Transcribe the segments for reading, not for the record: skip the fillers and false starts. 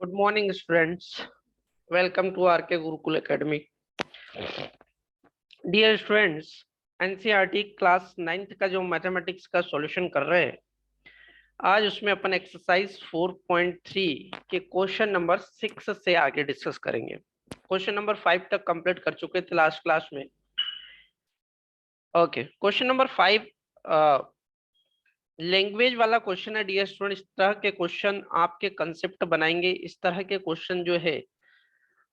Good morning, students. Welcome to RK Gurukul Academy. Dear students, NCERT class 9th का जो mathematics का solution कर रहे हैं, आज उसमें अपन एक्सरसाइज 4.3 के क्वेश्चन नंबर 6 से आगे डिस्कस करेंगे। क्वेश्चन नंबर 5 तक कंप्लीट कर चुके थे लास्ट क्लास में। ओके, क्वेश्चन नंबर 5 लैंग्वेज वाला क्वेश्चन है। डियर स्टूडेंट, इस तरह के क्वेश्चन आपके कंसेप्ट बनाएंगे, इस तरह के क्वेश्चन जो है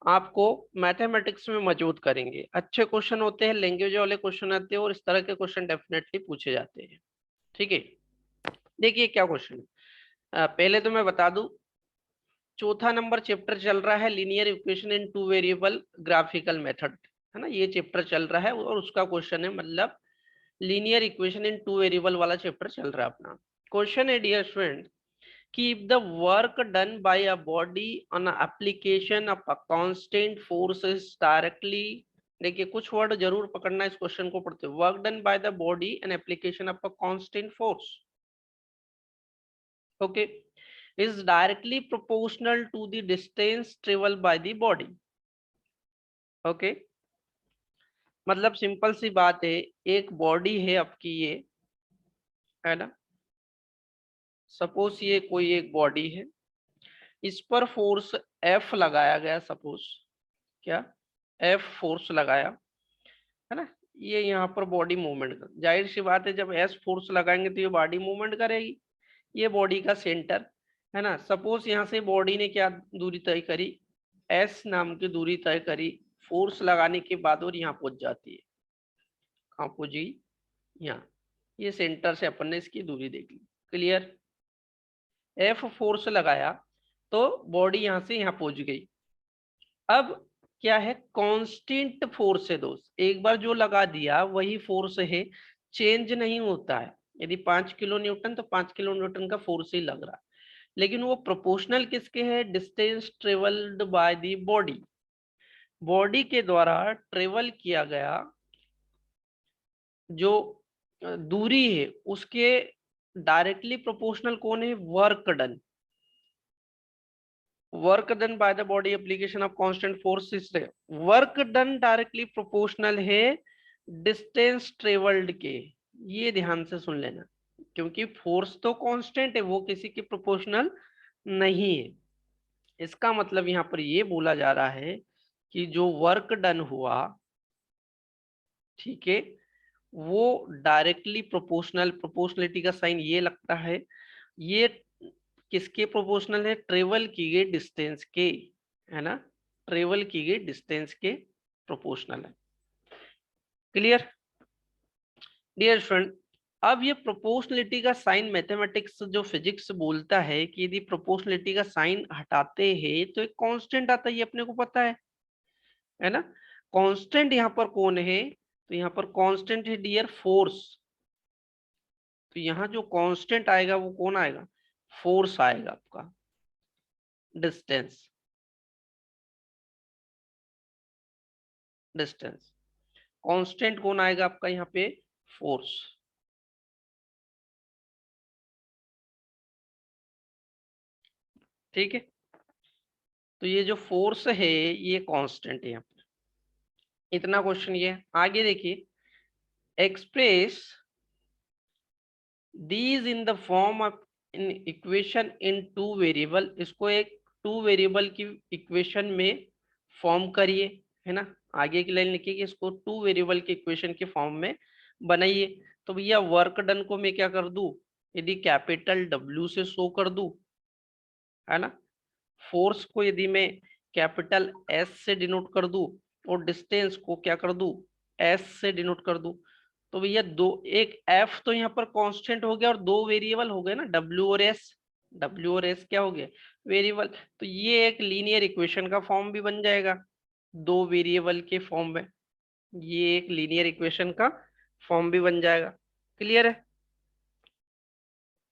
आपको मैथमेटिक्स में मौजूद करेंगे। अच्छे क्वेश्चन होते हैं, लैंग्वेज वाले क्वेश्चन आते हैं और इस तरह के क्वेश्चन डेफिनेटली पूछे जाते हैं। ठीक है, देखिए क्या क्वेश्चन है। पहले तो मैं बता दूं, चौथा नंबर चैप्टर चल रहा है linear equation in two variable graphical method, है ना। ये चैप्टर चल रहा है और उसका क्वेश्चन है, मतलब linear equation in two variable वाला चैप्टर चल रहा है अपना। क्वेश्चन है dear student, keep the work done by a body on a application of a constant force is directly, देखिए कुछ वर्ड जरूर पकड़ना इस क्वेश्चन को पढ़ते हुए। Work done by the body in application of a constant force, okay, is directly proportional to the distance travel by the body. Okay, मतलब simple सी बात है, एक बॉडी है आपकी, ये है ना, सपोज ये कोई एक बॉडी है, इस पर फोर्स एफ लगाया गया, सपोज क्या एफ फोर्स लगाया, है ना। ये यहाँ पर बॉडी मूवमेंट कर, जाहिर सी बात है जब एस फोर्स लगाएंगे तो ये बॉडी मूवमेंट करेगी। ये बॉडी का सेंटर है ना। सपोज यहाँ से बॉडी ने क्या दूरी तय करी, एस नाम की दूरी तय करी फोर्स लगाने के बाद, और यहाँ पहुंच जाती है। कहाँ पहुंची? यहाँ। ये सेंटर से अपन ने इसकी दूरी देख ली। क्लियर? एफ फोर्स लगाया तो बॉडी यहाँ से यहाँ पहुंच गई। अब क्या है, कांस्टेंट फोर्स है दोस्त, एक बार जो लगा दिया वही फोर्स है, चेंज नहीं होता है। यदि 5 किलो न्यूटन तो 5 किलो न्यूटन का फोर्स ही लग रहा है, लेकिन वो प्रोपोर्शनल किसके है? Distance travelled by the body, body के द्वारा ट्रेवल किया गया जो दूरी है उसके डायरेक्टली प्रोपोर्शनल कौन है? Work done. Work done by the body application of constant force, इससे वर्क डन डायरेक्टली प्रोपोर्शनल है डिस्टेंस ट्रेवल्ड के। ये ध्यान से सुन लेना, क्योंकि फोर्स तो कांस्टेंट है, वो किसी के प्रोपोर्शनल नहीं है। इसका मतलब यहाँ पर ये बोला जा रहा है कि जो वर्क डन हुआ, ठीक है, वो डायरेक्टली प्रोपोर्शनल, प्रोपोर्शनलिटी का साइन ये लगता है, ये किसके प्रोपोर्शनल है? ट्रेवल की गई डिस्टेंस के, है ना, ट्रेवल की गई डिस्टेंस के प्रोपोर्शनल है। Clear dear student? अब ये प्रोपोर्शनलिटी का साइन, मैथमेटिक्स जो फिजिक्स बोलता है कि यदि प्रोपोर्शनलिटी का साइन हटाते हैं तो एक कांस्टेंट आता है, ये अपने को पता है ना। कांस्टेंट यहाँ पर कौन है? तो यहाँ पर कांस्टेंट है डियर फोर्स। तो यहाँ जो कांस्टेंट आएगा वो कौन आएगा? फोर्स आएगा आपका। डिस्टेंस, डिस्टेंस कांस्टेंट कौन आएगा आपका यहाँ पे? फोर्स। ठीक है, तो ये जो फोर्स है ये कांस्टेंट है यहाँ पे। इतना क्वेश्चन ये है। आगे देखिए, express these in the form of in equation in two variable, इसको एक टू वेरिएबल की इक्वेशन में फॉर्म करिए, है ना। आगे की लाइन लिखिए कि इसको टू वेरिएबल की इक्वेशन के फॉर्म में बनाइए। तो भैया वर्क डन को मैं क्या कर दूं? यदि कैपिटल डब्ल्यू से शो कर दूं, है ना, फोर्स को यदि मैं कैपिटल एस से डिनोट कर दूं, और डिस्टेंस को क्या कर दूं? एस से डिनोट कर दूं, तो भैया दो, एक एफ तो यहाँ पर कांस्टेंट हो गया और दो वेरिएबल हो गए ना, डब्ल्यू और एस। डब्ल्यू और एस क्या हो गया? वेरिएबल। तो ये एक लीनियर इक्वेशन का फॉर्म भी बन जाएगा, दो वेरिएबल के फॉर्म में। ये एक लीनियर इक्वेशन का फॉर्म भी बन जाएगा। क्लियर है?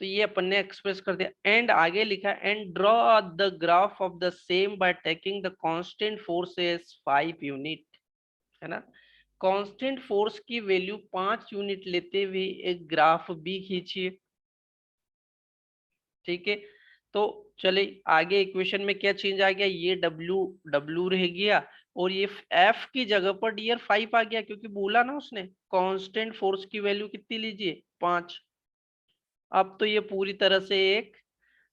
तो ये अपन ने एक्सप्रेस कर दिया। एंड आगे लिखा, and draw the graph of the same by taking the constant force as 5 unit, है ना। कांस्टेंट फोर्स की वैल्यू 5 यूनिट लेते हुए एक ग्राफ भी खींचिए। ठीक है, तो चले आगे इक्वेशन में क्या चेंज आ गया, ये डब्ल्यू डब्ल्यू रह गया और ये एफ की जगह पर डियर 5 आ गया, क्योंकि बोला ना उसने कांस्टेंट फोर्स की वैल्यू कितनी लीजिए 5। अब तो ये पूरी तरह से एक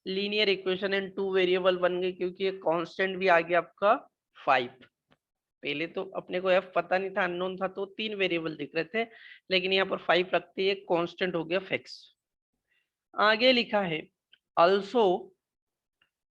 linear equation in two variable बन गई, क्योंकि ये कांस्टेंट भी आ गया आपका 5। पहले तो अपने को एफ पता नहीं था, अननोन था, तो 3 वेरिएबल दिख रहे थे, लेकिन यहाँ पर 5 रखते ही एक कांस्टेंट हो गया फिक्स। आगे लिखा है also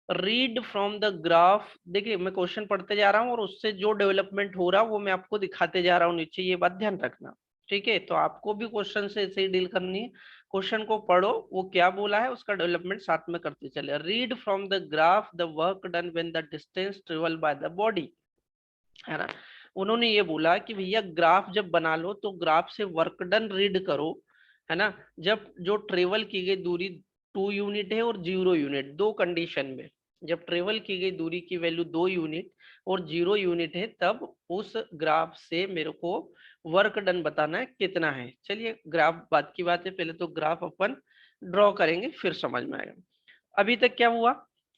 read from the graph. देखिए मैं क्वेश्चन पढ़ते जा रहा हूँ और उससे जो डेवलपमेंट हो रहा है वो मैं आपको दिखाते जा रहा हूँ नीचे, ये बात ध्यान रखना। ठीक है, तो आपको भी क्वेश्चन से ऐसे ही डील करनी है। क्वेश्चन को पढ़ो, वो क्या बोला है उसका डेवलपमेंट साथ में करते चले। Read from the graph the work done when the distance travel by the body, है ना। उन्होंने ये बोला कि भैया ग्राफ जब बना लो तो ग्राफ से वर्क डन रीड करो, है ना। जब जो ट्रेवल की गई दूरी 2 यूनिट है और 0 यूनिट, दो कंडीशन में, जब ट्रेवल की गई दूरी की वैल्यू 2 यूनिट और 0 यूनिट है, तब उस ग्राफ से मेरे को वर्क डन बताना है कितना है। चलिए ग्राफ बात की बात है, पहले तो ग्राफ अपन ड्रॉ करेंगे फिर समझ में आएगा। अभी तक क्या हुआ,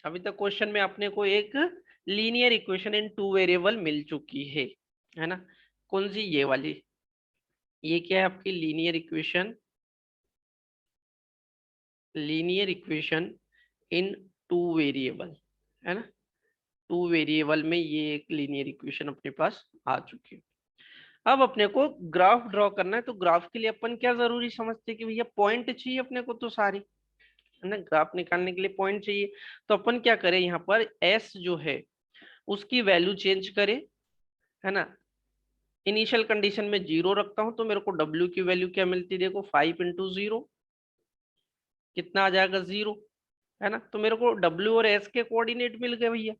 अभी तक क्वेश्चन में अपने को एक linear equation in two variable मिल चुकी है ना। कौन सी, ये वाली, ये क्या है आपकी linear equation, linear equation in two variable, है ना। टू वेरिएबल में ये एक लीनियर इक्वेशन अपने पास आ चुकी है। अब अपने को ग्राफ ड्रॉ करना है, तो ग्राफ के लिए अपन क्या जरूरी समझते हैं कि भैया पॉइंट चाहिए अपने को, तो सारी, है ना, ग्राफ निकालने के लिए पॉइंट चाहिए। तो अपन क्या करें, यहाँ पर एस जो है उसकी वैल्यू चेंज करें, है ना। इनिशियल कंडीशन में 0 रखता हूं तो मेरे को W की वैल्यू क्या मिलती है, देखो 5 इंटू 0 कितना आ जाएगा 0, है ना। तो मेरे को W और S के कोऑर्डिनेट मिल गए भैया,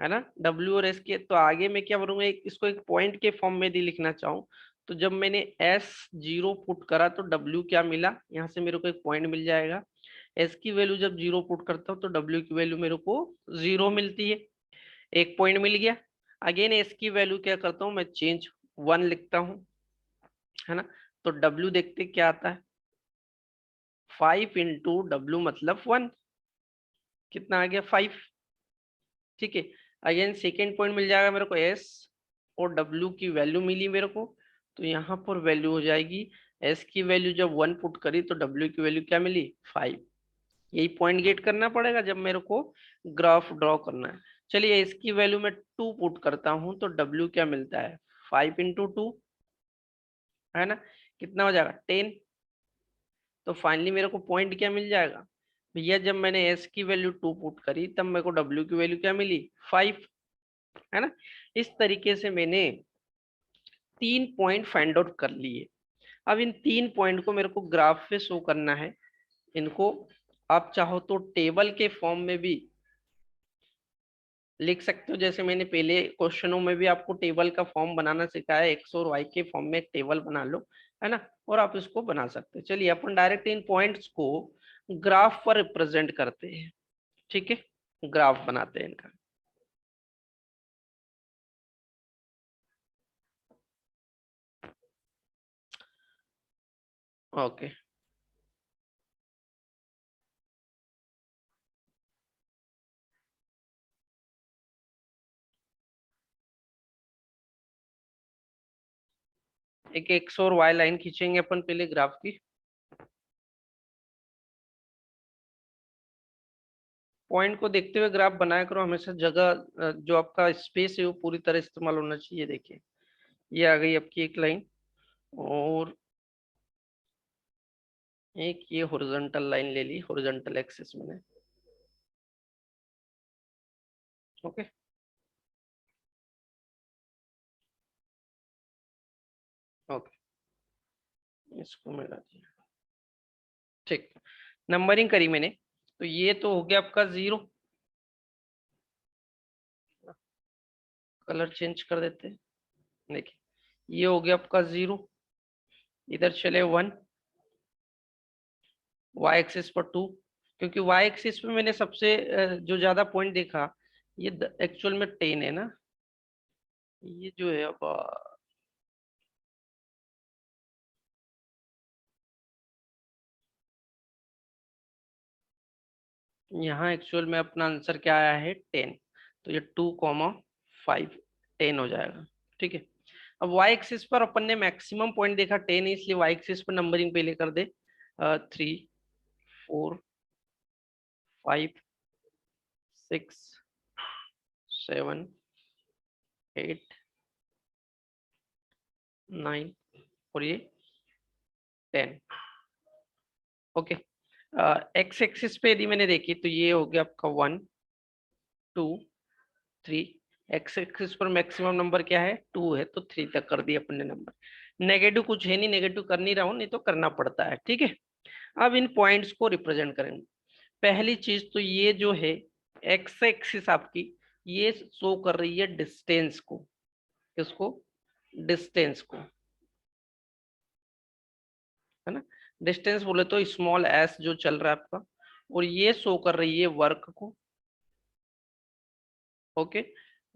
है ना। W और S के, तो आगे मैं क्या करूंगा, एक इसको एक पॉइंट के फॉर्म में भी लिखना चाहूँ, तो जब मैंने S0 पुट करा तो W क्या मिला, यहाँ से मेरे को एक पॉइंट मिल जाएगा। S की वैल्यू जब 0 पुट करता हूँ तो W की वैल्यू मेरे को 0 मिलती है, एक पॉइंट मिल गया। अगेन S की वैल्यू क्या करता हूँ मैं, चेंज 1 लिखता हूँ, है ना। तो W देखते क्या आता है, 5 इंटू डब्ल्यू मतलब 1, कितना आ गया 5। ठीक है, अगेन सेकेंड पॉइंट मिल जाएगा मेरे को, S और W की वैल्यू मिली मेरे को, तो यहाँ पर वैल्यू हो जाएगी, S की वैल्यू जब 1 पुट करी तो W की वैल्यू क्या मिली 5। यही पॉइंट गेट करना पड़ेगा जब मेरे को ग्राफ ड्रॉ करना है। चलिए इसकी वैल्यू में 2 पुट करता हूं तो W क्या मिलता है 5 इंटू 2, है ना, कितना हो जाएगा 10। तो फाइनली मेरे को पॉइंट क्या मिल जाएगा भैया, जब मैंने S की वैल्यू 2 पुट करी तब मेरे को W की वैल्यू क्या मिली 5, है ना। इस तरीके से मैंने 3 पॉइंट फाइंड आउट कर लिए। अब इन 3 पॉइंट को मेरे को ग्राफ पे शो करना है। इनको आप चाहो तो टेबल के फॉर्म में भी लिख सकते हो, जैसे मैंने पहले क्वेश्चनों में भी आपको टेबल का फॉर्म बनाना सिखाया, एक्स और वाई के फॉर्म में एक टेबल बना लो, है ना, और आप इसको बना सकते हो। चलिए अपन डायरेक्ट इन पॉइंट्स को ग्राफ पर रिप्रेजेंट करते हैं। ठीक है, ग्राफ बनाते हैं इनका। ओके, एक एक्स और वाई लाइन खींचेंगे अपन पहले ग्राफ की। पॉइंट को देखते हुए ग्राफ बनाया करो हमेशा, जगह जो आपका स्पेस है वो पूरी तरह इस्तेमाल होना चाहिए। देखिए ये आ गई आपकी एक लाइन, और एक ये हॉरिजॉन्टल लाइन ले ली, हॉरिजॉन्टल एक्सिस मैंने। ओके, ओके, इसको मिला दिया। ठीक, नंबरिंग करी मैंने, तो ये तो हो गया आपका 0, कलर चेंज कर देते हैं। देखिए ये हो गया आपका 0, इधर चले 1, वाई एक्सिस पर 2, क्योंकि वाई एक्सिस पे मैंने सबसे जो ज्यादा पॉइंट देखा, ये एक्चुअल में 10 है ना। ये जो है अब यहाँ एक्चुअल में अपना आंसर क्या आया है 10, तो ये 2,5 10 हो जाएगा। ठीक है, अब वाई एक्सिस पर अपन ने मैक्सिमम पॉइंट देखा 10 है, इसलिए वाई एक्सिस पर नंबरिंग पहले कर दे 3 4 5 6 7 8 9 और ये 10। ओके, एक्स एक्सिस पे यदि मैंने देखी तो ये हो गया आपका 1 2 3। एक्स एक्सिस पर मैक्सिमम नंबर क्या है 2 है, तो 3 तक कर दिया अपने नंबर। नेगेटिव कुछ है नहीं, नेगेटिव कर नहीं रहा हूं, नहीं तो करना पड़ता है। ठीक है, अब इन पॉइंट्स को रिप्रेजेंट करेंगे। पहली चीज तो ये जो है एक्स एक्सिस आपकी ये शो कर रही है डिस्टेंस को। किसको? डिस्टेंस को, है ना। डिस्टेंस बोले तो स्मॉल एस जो चल रहा है आपका, और ये शो कर रही है वर्क को। ओके,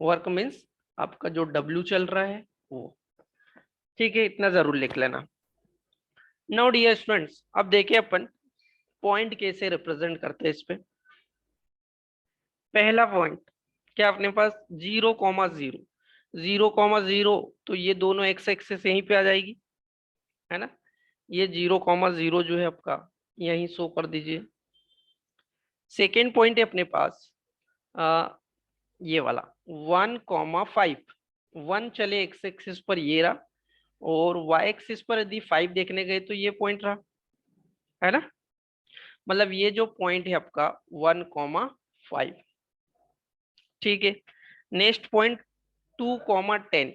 वर्क मीन्स आपका जो डब्ल्यू चल रहा है वो। ठीक है, इतना जरूर लिख लेना। नाउ डियर स्टूडेंट्स, अब देखिए अपन पॉइंट कैसे रिप्रेजेंट करते हैं इस पे। पहला पॉइंट क्या अपने पास 0,0 0,0, तो ये दोनों एक्स एक्सिस यहीं पे आ जाएगी, है ना। ये 0,0 जो है आपका यहीं शो कर दीजिए। सेकेंड पॉइंट है अपने पास ये वाला 1,5। 1 चले एक्स एक्सिस पर ये रहा, और वाई एक्सिस पर यदि 5 देखने गए तो ये पॉइंट रहा, है ना। मतलब ये जो पॉइंट है आपका 1,5। ठीक है, नेक्स्ट पॉइंट 2,10।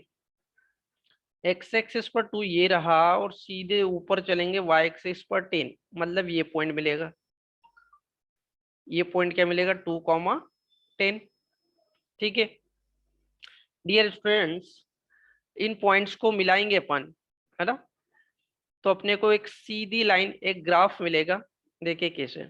एक्स एक्सिस पर 2 ये रहा, और सीधे ऊपर चलेंगे वाई एक्सिस पर 10, मतलब ये पॉइंट मिलेगा। ये पॉइंट क्या मिलेगा 2,10। ठीक है डियर स्टूडेंट्स, इन पॉइंट्स को मिलाएंगे अपन, है ना, तो अपने को एक सीधी लाइन, एक ग्राफ मिलेगा। देखिए कैसे।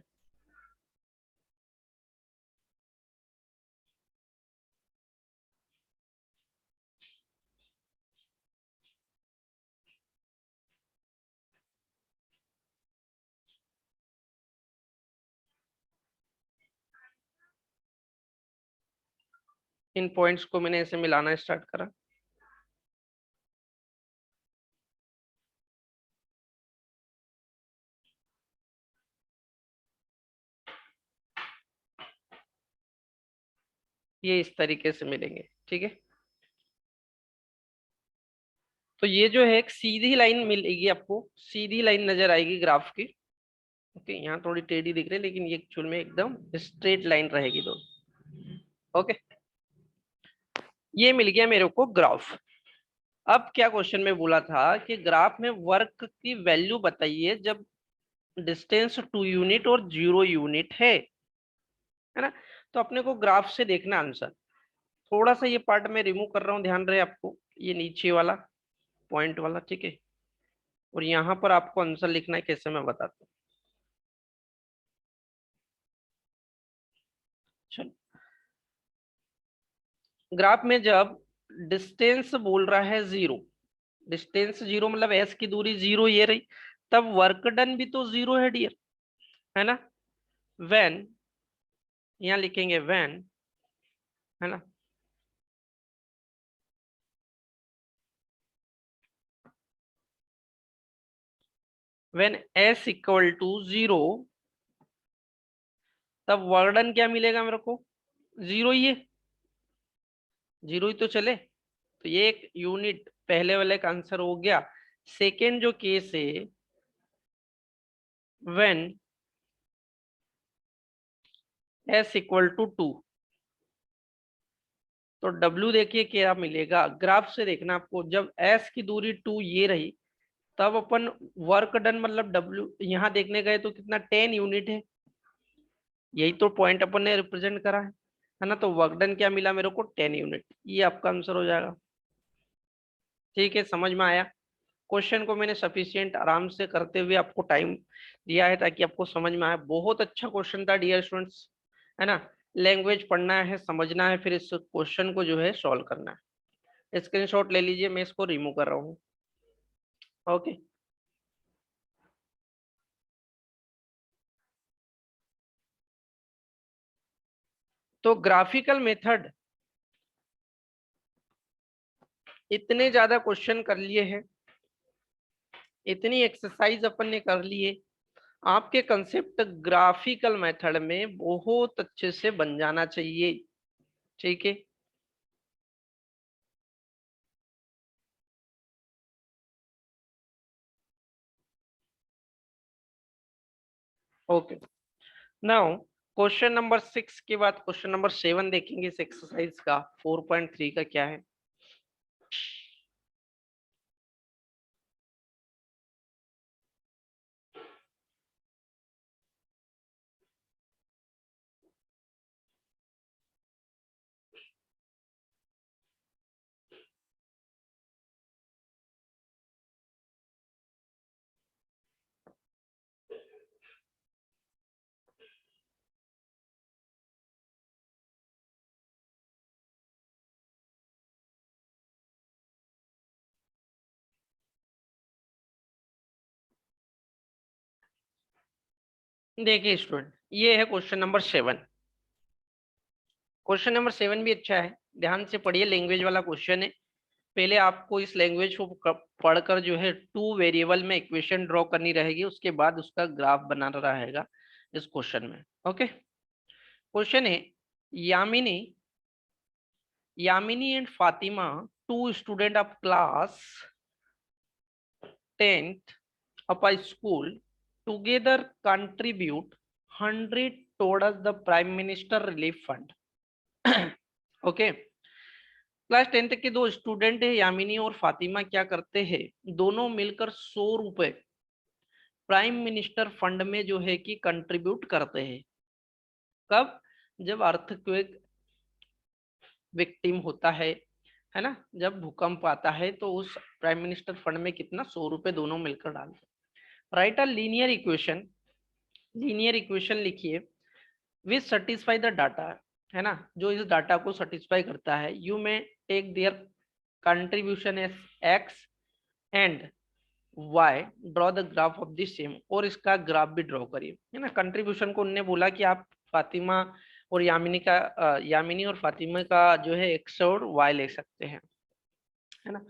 इन पॉइंट्स को मैंने ऐसे मिलाना स्टार्ट करा। ये इस तरीके से मिलेंगे। ठीक है, तो ये जो है एक सीधी लाइन मिलेगी आपको, सीधी लाइन नजर आएगी ग्राफ की। ओके, यहाँ थोड़ी टेढ़ी दिख रही है, लेकिन ये एक्चुअल में एकदम स्ट्रेट लाइन रहेगी दोस्तों। ओके, ये मिल गया मेरे को ग्राफ। अब क्या क्वेश्चन में बोला था कि ग्राफ में वर्क की वैल्यू बताइए जब डिस्टेंस 2 यूनिट और 0 यूनिट है ना। तो अपने को ग्राफ से देखना आंसर। थोड़ा सा ये पार्ट में रिमूव कर रहा हूँ, ध्यान रहे आपको, ये नीचे वाला पॉइंट वाला। ठीक है, और यहाँ पर आपको आंसर लिखना है, कैसे मैं बताता हूँ। चलो, ग्राफ में जब डिस्टेंस बोल रहा है 0, डिस्टेंस 0 मतलब एस की दूरी 0 ये रही, तब वर्क डन भी तो 0 है डियर, है ना। व्हेन, यहाँ लिखेंगे व्हेन, है ना। व्हेन एस इक्वल टू 0, तब वर्क डन क्या मिलेगा मेरे को 0 ही है, 0 ही तो चले। तो ये एक यूनिट पहले वाले का आंसर हो गया। सेकेंड जो केस है व्हेन एस इक्वल टू 2, तो डब्ल्यू देखिए क्या मिलेगा, ग्राफ से देखना आपको। जब एस की दूरी 2 ये रही, तब अपन वर्क डन मतलब डब्ल्यू यहाँ देखने गए तो कितना 10 यूनिट है। यही तो पॉइंट अपन ने रिप्रेजेंट करा है ना। तो वर्क डन क्या मिला मेरे को 10 यूनिट, ये आपका आंसर हो जाएगा। ठीक है, समझ में आया। क्वेश्चन को मैंने सफिशिएंट आराम से करते हुए आपको टाइम दिया है ताकि आपको समझ में आए। बहुत अच्छा क्वेश्चन था डियर स्टूडेंट्स, है ना। लैंग्वेज पढ़ना है, समझना है, फिर इस क्वेश्चन को जो है सॉल्व करना है। स्क्रीनशॉट ले लीजिए, मैं इसको रिमूव कर रहा हूँ। ओके। तो ग्राफिकल मेथड, इतने ज्यादा क्वेश्चन कर लिए हैं, इतनी एक्सरसाइज अपन ने कर लिए, आपके कंसेप्ट ग्राफिकल मेथड में बहुत अच्छे से बन जाना चाहिए। ठीक है, ओके। नाउ क्वेश्चन नंबर 6 के बाद क्वेश्चन नंबर 7 देखेंगे इस एक्सरसाइज का। 4.3 का क्या है? देखिए स्टूडेंट, ये है क्वेश्चन नंबर 7। क्वेश्चन नंबर 7 भी अच्छा है, ध्यान से पढ़िए, लैंग्वेज वाला क्वेश्चन है। पहले आपको इस लैंग्वेज को पढ़कर जो है 2 वेरिएबल में इक्वेशन ड्रॉ करनी रहेगी, उसके बाद उसका ग्राफ बनाना रहेगा इस क्वेश्चन में। ओके, क्वेश्चन है, Yamini Yamini and Fatima, 2 student of class 10th of a school, together contribute 100 towards the Prime Minister Relief Fund. Okay, class 10th के 2 स्टूडेंट है यामिनी और फातिमा, क्या करते हैं, दोनों मिलकर 100 रुपए प्राइम मिनिस्टर फंड में जो है कि कंट्रीब्यूट करते हैं। कब? जब अर्थक्वेक विक्टिम होता है ना, जब भूकंप आता है तो उस प्राइम मिनिस्टर फंड में कितना, 100 रुपए दोनों मिलकर डालते हैं। राइट अ लीनियर इक्वेशन, लीनियर इक्वेशन लिखिए, विच सेटिस्फाई द डाटा, है ना, जो इस डाटा को सेटिस्फाई करता है। You may take their contribution as x and y, draw the graph of this same, और इसका ग्राफ भी ड्रॉ करिए, है ना। कंट्रीब्यूशन को उनने बोला कि आप फातिमा और यामिनी का यामिनी और फातिमा का जो है एक्स और वाई ले सकते हैं, है ना।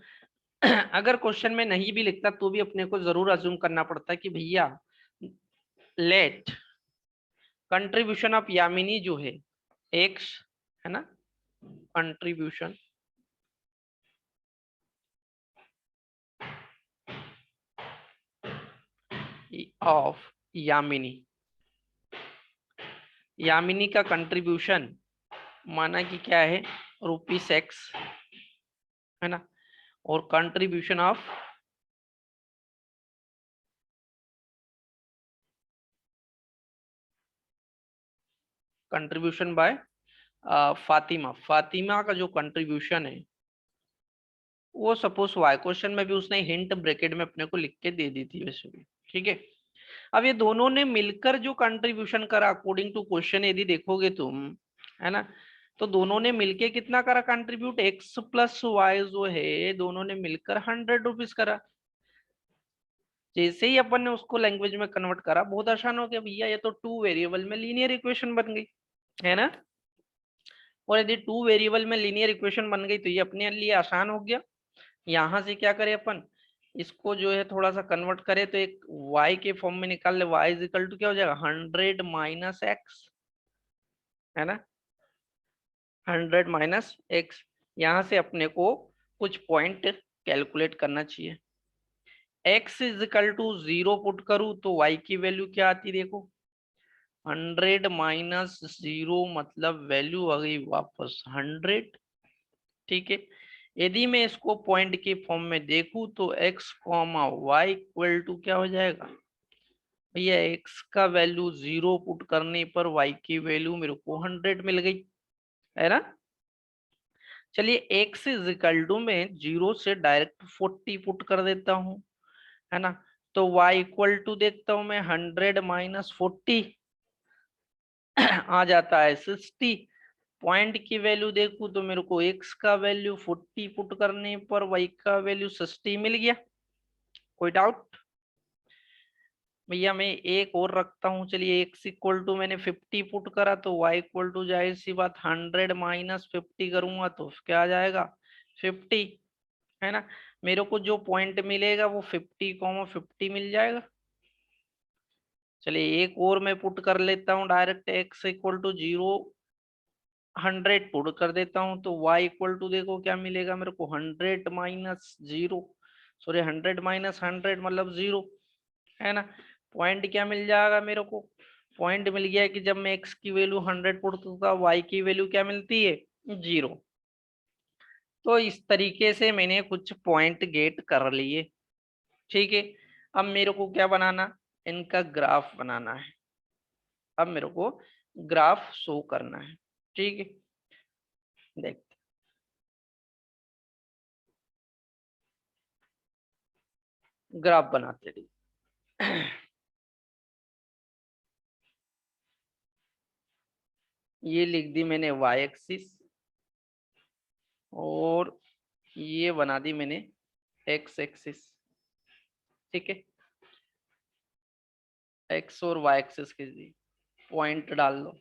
अगर क्वेश्चन में नहीं भी लिखता तो भी अपने को जरूर अज्यूम करना पड़ता है कि भैया लेट कंट्रीब्यूशन ऑफ यामिनी जो है एक्स, है ना, कंट्रीब्यूशन ऑफ यामिनी, यामिनी का कंट्रीब्यूशन माना कि क्या है, ₹6, है ना, और contribution of contribution by Fatima, Fatima का जो कंट्रीब्यूशन है वो सपोज वाई, क्वेश्चन में भी उसने हिंट ब्रैकेट में अपने को लिख के दे दी थी वैसे भी, ठीक है। अब ये दोनों ने मिलकर जो कंट्रीब्यूशन करा अकॉर्डिंग टू क्वेश्चन, यदि देखोगे तुम, है ना, तो दोनों ने मिलके कितना करा कंट्रीब्यूट, एक्स प्लस वाई जो है दोनों ने मिलकर 100 रुपीज करा। जैसे ही अपन ने उसको लैंग्वेज में कन्वर्ट करा, बहुत आसान हो गया भैया, ये तो 2 वेरिएबल में लीनियर इक्वेशन बन गई, है ना। और यदि 2 वेरिएबल में लीनियर इक्वेशन बन गई तो ये अपने लिए आसान हो गया। यहाँ से क्या करें अपन, इसको जो है थोड़ा सा कन्वर्ट करें तो एक y के फॉर्म में निकाल ले, y इज इक्वल टू क्या हो जाएगा, 100 माइनस एक्स, है ना, 100 माइनस एक्स। यहाँ से अपने को कुछ पॉइंट कैलकुलेट करना चाहिए। x is equal to 0 put करूँ तो y की वैल्यू क्या आती, देखो 100 माइनस 0 मतलब वैल्यू आ गई वापस 100, ठीक है। यदि मैं इसको पॉइंट के फॉर्म में देखूं तो x comma y equal to क्या हो जाएगा भैया, x का वैल्यू 0 पुट करने पर y की वैल्यू मेरे को 100 मिल गई, है ना। चलिए x इज इक्वल टू में 0 से डायरेक्ट 40 पुट कर देता हूं, है ना, तो y इक्वल टू देखता हूं मैं 100 माइनस 40 आ जाता है 60। पॉइंट की वैल्यू देखूं तो मेरे को x का वैल्यू 40 पुट करने पर y का वैल्यू 60 मिल गया। कोई डाउट? भैया मैं एक और रखता हूँ, चलिए एक्स इक्वल टू मैंने 50 पुट करा तो वाई इक्वल टू जाहिर सी बात 100 माइनस 50 करूंगा तो क्या आ जाएगा 50, है ना। मेरे को जो पॉइंट मिलेगा वो 50,50 मिल जाएगा। चलिए एक और मैं पुट कर लेता हूँ direct, x equal to 0 100 put कर देता हूँ तो y इक्वल टू देखो क्या मिलेगा मेरे को 100 माइनस 0, सॉरी 100 माइनस 100 मतलब 0, है ना। पॉइंट क्या मिल जाएगा मेरे को, पॉइंट मिल गया कि जब मैं x की वैल्यू 100 पुट करता हूँ y की वैल्यू क्या मिलती है 0। तो इस तरीके से मैंने कुछ पॉइंट गेट कर लिए, ठीक है। अब मेरे को क्या बनाना, इनका ग्राफ बनाना है। अब मेरे को ग्राफ शो करना है, ठीक है। देख, ग्राफ बनाते रहिए। ये लिख दी मैंने y एक्सिस और ये बना दी मैंने x एक्सिस, ठीक है। x और y एक्सिस की दी, पॉइंट डाल दो।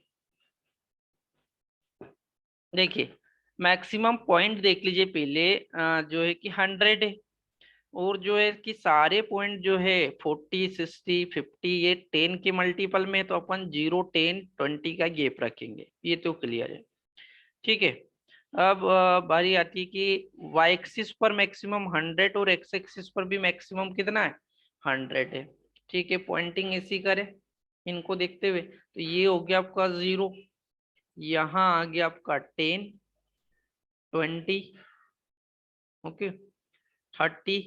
देखिए मैक्सिमम पॉइंट देख लीजिए पहले, जो है कि 100 है, और जो है कि सारे पॉइंट जो है 40 60 50 ये 10 के मल्टीपल में, तो अपन 0 10 20 का गैप रखेंगे, ये तो क्लियर है, ठीक है। अब बारी आती है कि वाई एक्सिस पर मैक्सिमम 100 और एक्स एक्सिस पर भी मैक्सिमम कितना है 100 है, ठीक है। पॉइंटिंग ऐसी करें इनको देखते हुए, तो ये हो गया आपका 0, यहाँ आ गया आपका 10 20, ओके 30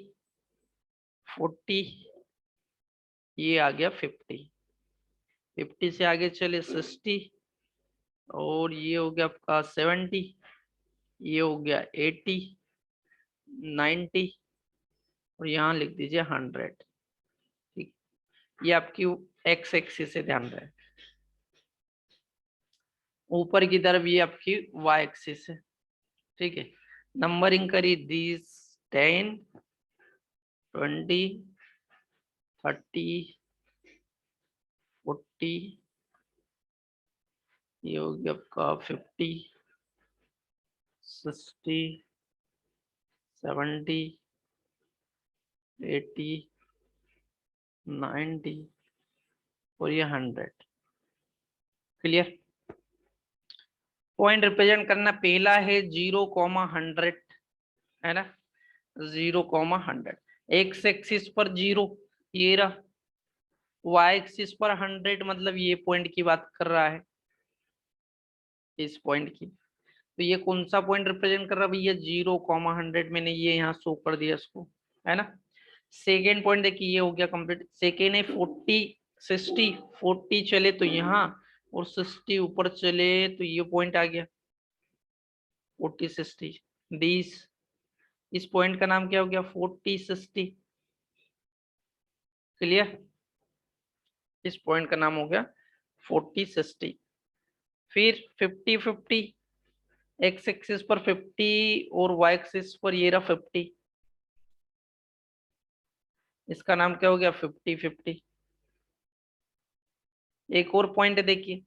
40, ये आ गया 50, 50 से आगे चले 60, और ये हो गया आपका 70, ये हो गया 80 90, और यहाँ लिख दीजिए 100, ठीक। ये आपकी एक्स एक्सिस से ध्यान रहे, ऊपर की तरफ ये आपकी वाई एक्सिस है, ठीक है। नंबरिंग करी दीज 10 20 30 40, ये हो गया आपका 50 60 70 80 90, और ये 100, क्लियर। पॉइंट रिप्रेजेंट करना, पहला है 0,100, है ना, 0,100, एक्स एक्सिस पर 0 ये रहा, वाई एक्सिस पर 100 मतलब ये पॉइंट की बात कर रहा है, इस पॉइंट की। तो ये कौन सा पॉइंट रिप्रेजेंट कर रहा है भैया 0,100, मैंने ये यहाँ शो कर दिया इसको, है ना। सेकेंड पॉइंट देखिए ये हो गया कंप्लीट। सेकेंड है 40 60, 40 चले तो यहाँ, और 60 ऊपर चले तो ये पॉइंट आ गया 40 60 20, इस पॉइंट का नाम क्या हो गया 40 60, क्लियर। इस पॉइंट का नाम हो गया 40 60। फिर 50 50, एक्स एक्सिस पर 50 और वाई एक्सिस पर ये रहा 50, इसका नाम क्या हो गया 50 50। एक और पॉइंट देखिए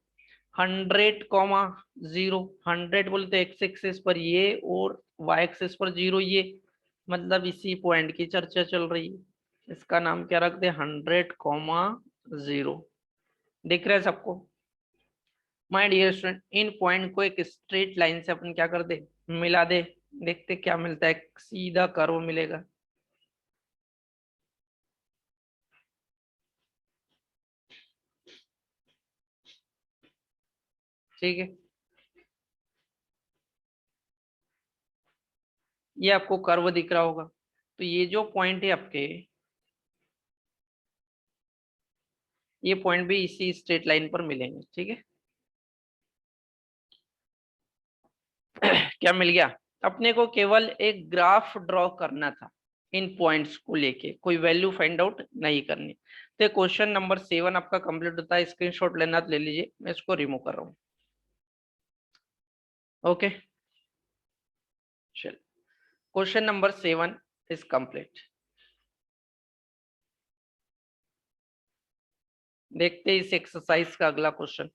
100,0, 100 बोलते एक्स एक्सिस पर ये और वाई एक्सिस पर 0 ये, मतलब इसी पॉइंट की चर्चा चल रही है, इसका नाम क्या रख दे 100,0। दिख रहा है सबको। माय डियर स्टूडेंट, इन पॉइंट को एक स्ट्रेट लाइन से अपन क्या कर दे मिला दे, देखते क्या मिलता है, सीधा कर्व मिलेगा। ठीक है, ये आपको कर्व दिख रहा होगा, तो ये जो पॉइंट है आपके, ये पॉइंट भी इसी स्ट्रेट लाइन पर मिलेंगे, ठीक है। क्या मिल गया, अपने को केवल एक ग्राफ ड्रॉ करना था, इन पॉइंट्स को लेके कोई वैल्यू फाइंड आउट नहीं करनी। तो क्वेश्चन नंबर 7 आपका कंप्लीट होता है, स्क्रीनशॉट लेना तो ले लीजिए, मैं इसको रिमूव कर रहा हूँ। ओके, चल, क्वेश्चन नंबर 7 इज कंप्लीट। देखते हैं इस एक्सरसाइज का अगला क्वेश्चन।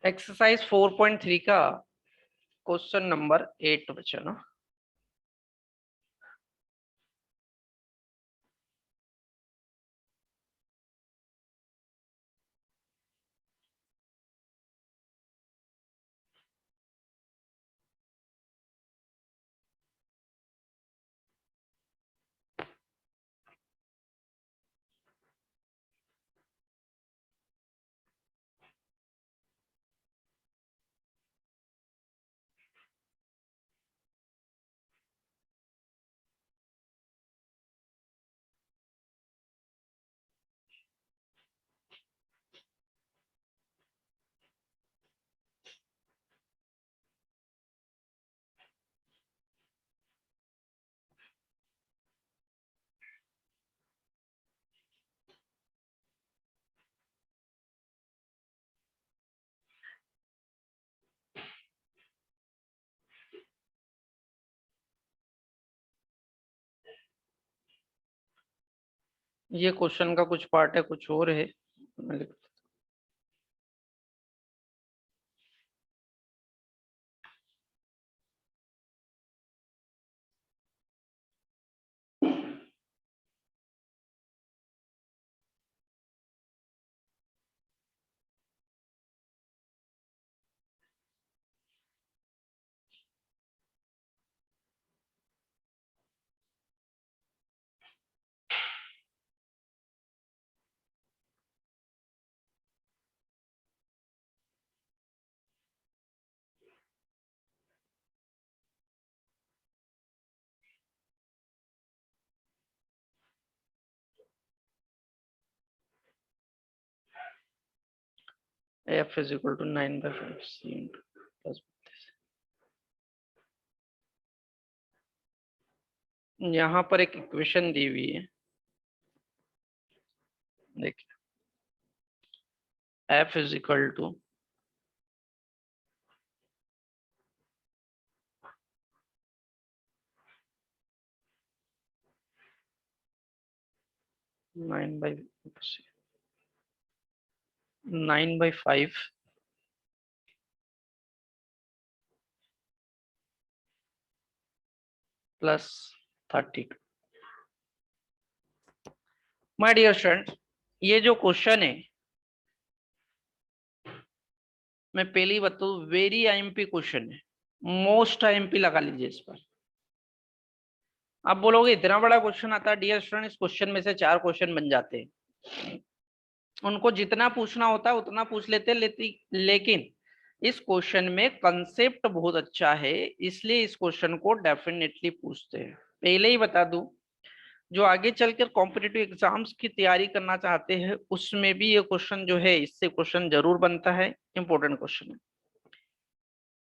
एक्सरसाइज 4.3 का क्वेश्चन नंबर 8 बचा ना। ये क्वेश्चन का कुछ पार्ट है, कुछ और है। मैं लिख- F is equal to 9/5 C plus। यहाँ पर एक इक्वेशन दी हुई है, देखिए F is equal to 9/5 plus 32। My dear student, ये जो क्वेश्चन है मैं पहले ही बताऊं, वेरी आईएमपी क्वेश्चन है, मोस्ट आईएमपी लगा लीजिए इस पर। आप बोलोगे इतना बड़ा क्वेश्चन आता है? डियर स्टूडेंट, इस क्वेश्चन में से 4 क्वेश्चन बन जाते हैं। उनको जितना पूछना होता है उतना पूछ लेते, लेकिन इस क्वेश्चन में कंसेप्ट बहुत अच्छा है, इसलिए इस क्वेश्चन को डेफिनेटली पूछते हैं। पहले ही बता दूं, जो आगे चलकर कॉम्पिटिटिव एग्जाम्स की तैयारी करना चाहते हैं उसमें भी ये क्वेश्चन जो है, इससे क्वेश्चन जरूर बनता है, इंपॉर्टेंट क्वेश्चन है।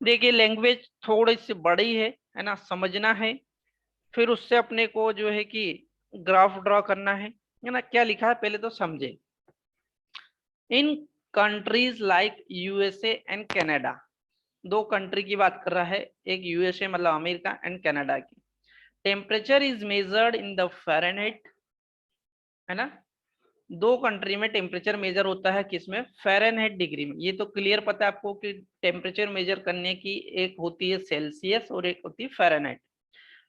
देखिए लैंग्वेज थोड़ी सी बड़ी है ना, समझना है। फिर उससे अपने को जो है कि ग्राफ ड्रॉ करना है ना। क्या लिखा है पहले तो समझे। In countries like USA and Canada, 2 country की बात कर रहा है, एक यूएसए मतलब अमेरिका एंड कनाडा की। Temperature is measured in the Fahrenheit, है ना। 2 कंट्री में टेम्परेचर मेजर होता है किसमें? फ़ारेनहाइट डिग्री में। ये तो क्लियर पता है आपको कि टेम्परेचर मेजर करने की एक होती है सेल्सियस और एक होती है Fahrenheit.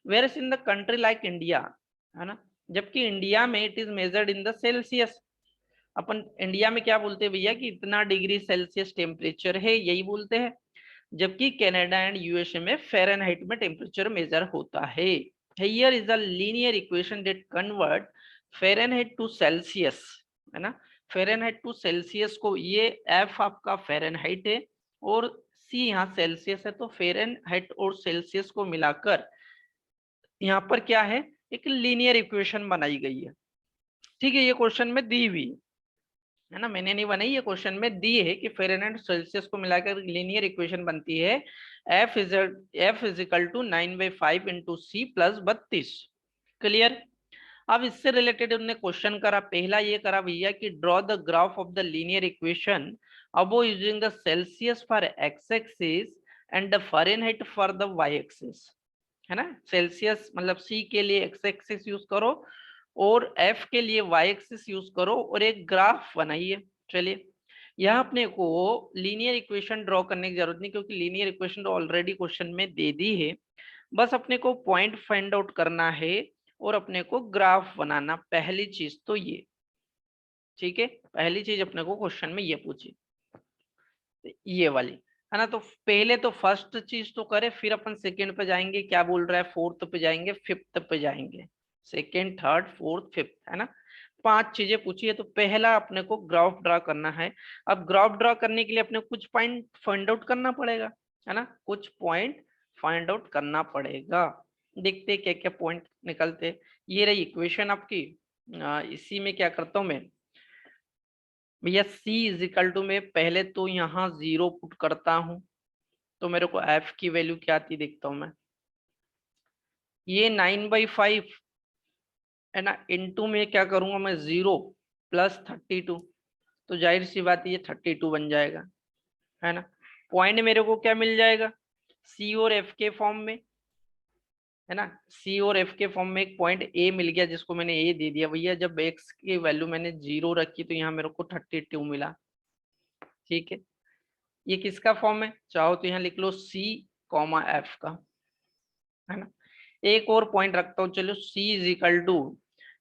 Where in the country like India, है ना, जबकि इंडिया में it is measured in the Celsius. अपन इंडिया में क्या बोलते हैं भैया कि इतना डिग्री सेल्सियस टेम्परेचर है, यही बोलते हैं। जबकि कनाडा एंड यूएसए में फ़ारेनहाइट में टेम्परेचर मेजर होता है। Here is a linear equation that convert Fahrenheit to Celsius, है ना। फ़ारेनहाइट टू सेल्सियस को, ये एफ आपका फ़ारेनहाइट है और सी यहाँ सेल्सियस है, तो फ़ारेनहाइट और सेल्सियस को मिलाकर यहाँ पर क्या है, एक लीनियर इक्वेशन बनाई गई है। ठीक है, ये क्वेश्चन में दी हुई है ना, मैंने नहीं बनाई, ये क्वेश्चन में दी है कि फ़ारेनहाइट सेल्सियस को मिलाकर लीनियर इक्वेशन बनती है F is equal to 9/5 into C plus 32। Clear. अब इससे रिलेटेड उन्होंने क्वेश्चन करा, पहला ये करा भैया कि draw the graph of the linear equation above using the Celsius for x axis and the Fahrenheit for the y axis. है ना, सेल्सियस मतलब सी के लिए एक्स एक्सिस यूज करो और एफ के लिए वाई एक्सिस यूज करो और एक ग्राफ बनाइए। चलिए, यहाँ अपने को लीनियर इक्वेशन ड्रॉ करने की जरूरत नहीं, क्योंकि लीनियर इक्वेशन तो ऑलरेडी क्वेश्चन में दे दी है। बस अपने को पॉइंट फाइंड आउट करना है और अपने को ग्राफ बनाना, पहली चीज तो ये। ठीक है, पहली चीज अपने को क्वेश्चन में ये पूछी, ये वाली, है ना। तो पहले तो फर्स्ट चीज तो करे, फिर अपन सेकंड पे जाएंगे, क्या बोल रहा है, फोर्थ पे जाएंगे, फिफ्थ पे जाएंगे। सेकंड, थर्ड, फोर्थ, फिफ्थ, है ना, 5 चीजें पूछी है। तो पहला अपने को ग्राफ ड्रा करना है। अब ग्राफ ड्रा करने के लिए अपने को कुछ पॉइंट फाइंड आउट करना पड़ेगा, है ना, कुछ पॉइंट फाइंड आउट करना पड़ेगा। देखते क्या क्या पॉइंट निकलते। ये रही इक्वेशन आपकी। इसी में क्या करता हूं मैं भैया, c इज इक्वल टू में पहले तो यहाँ 0 पुट करता हूं, तो मेरे को f की वैल्यू क्या आती देखता हूं मैं। ये 9/5 है ना, इनटू में क्या करूंगा मैं 0 प्लस 32, तो जाहिर सी बात है ये 32 बन जाएगा, है ना। पॉइंट मेरे को क्या मिल जाएगा, c और f के फॉर्म में, है ना, c और f के फॉर्म में एक पॉइंट a मिल गया, जिसको मैंने a दे दिया भैया। जब x की वैल्यू मैंने 0 रखी तो यहाँ मेरे को 32 मिला। ठीक है, ये किसका फॉर्म है, चाहो तो यहाँ लिख लो c कॉमा f का, है ना। एक और पॉइंट रखता हूँ, चलो c इज इक्वल टू,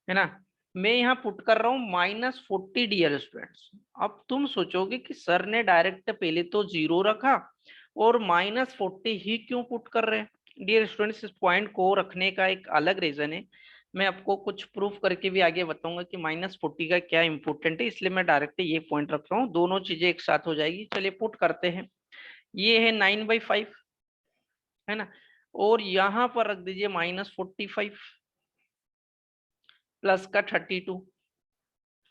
है ना, मैं यहाँ पुट कर रहा हूँ -40। डियर स्टूडेंट्स, अब तुम सोचोगे कि सर ने डायरेक्ट पहले तो 0 रखा और -40 ही क्यों पुट कर रहे हैं। डियर स्टूडेंट्स, इस पॉइंट को रखने का एक अलग रीजन है, मैं आपको कुछ प्रूफ करके भी आगे बताऊंगा कि -40 का क्या इंपॉर्टेंट है, इसलिए मैं डायरेक्ट ये पॉइंट रख रहा हूँ, दोनों चीजें एक साथ हो जाएगी। चलिए पुट करते हैं, ये है 9/5, है ना, और यहाँ पर रख दीजिए -45 प्लस का 32,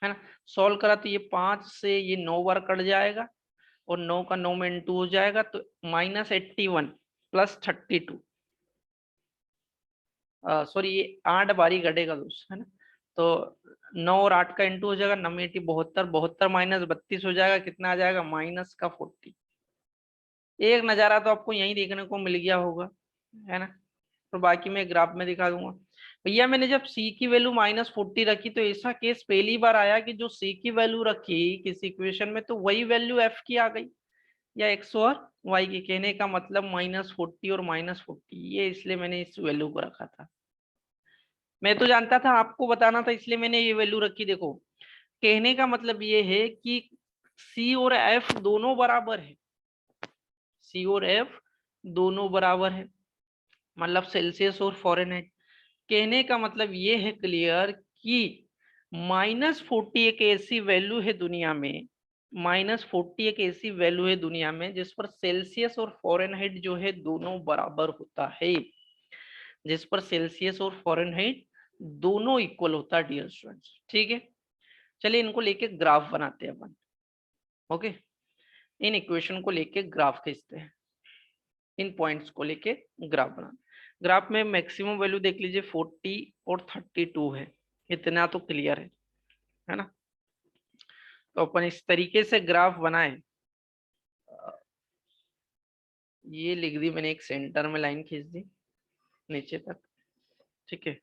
है ना। सॉल्व करा तो ये 5 से ये 9 बार कट जाएगा और 9 का 9 में इंटू हो जाएगा, तो -81 प्लस 32, सॉरी ये 8 बारी कटेगा दोस्त, है ना। तो 9 और 8 का इंटू हो जाएगा, 9 80 72, 72 -32 हो जाएगा, कितना आ जाएगा -40। एक नजारा तो आपको यही देखने को मिल गया होगा, है ना। तो बाकी मैं ग्राफ में दिखा दूंगा। भैया मैंने जब c की वैल्यू -40 रखी, तो ऐसा केस पहली बार आया कि जो c की वैल्यू रखी किसी इक्वेशन में, तो वही वैल्यू f की आ गई, या x और y की। कहने का मतलब -40 और -40, ये इसलिए मैंने इस वैल्यू को रखा था। मैं तो जानता था आपको बताना था, इसलिए मैंने ये वैल्यू रखी। देखो, कहने का मतलब ये है कि c और f दोनों बराबर है, c और f दोनों बराबर है, मतलब सेल्सियस और फ़ारेनहाइट। कहने का मतलब ये है क्लियर कि -40 एक ऐसी वैल्यू है दुनिया में, -40 एक ऐसी वैल्यू है दुनिया में जिस पर सेल्सियस और फ़ारेनहाइट जो है दोनों बराबर होता है, जिस पर सेल्सियस और फ़ारेनहाइट दोनों इक्वल होता है डियर स्टूडेंट्स। ठीक है, चलिए इनको लेके ग्राफ बनाते हैं अपन। ओके, इन इक्वेशन को लेके ग्राफ खींचते हैं, इन पॉइंट्स को लेके ग्राफ बनाते। ग्राफ में मैक्सिमम वैल्यू देख लीजिए 40 और 32 है, इतना तो क्लियर है ना। तो अपन इस तरीके से ग्राफ बनाए, ये लिख दी मैंने, एक सेंटर में लाइन खींच दी नीचे तक, ठीक है,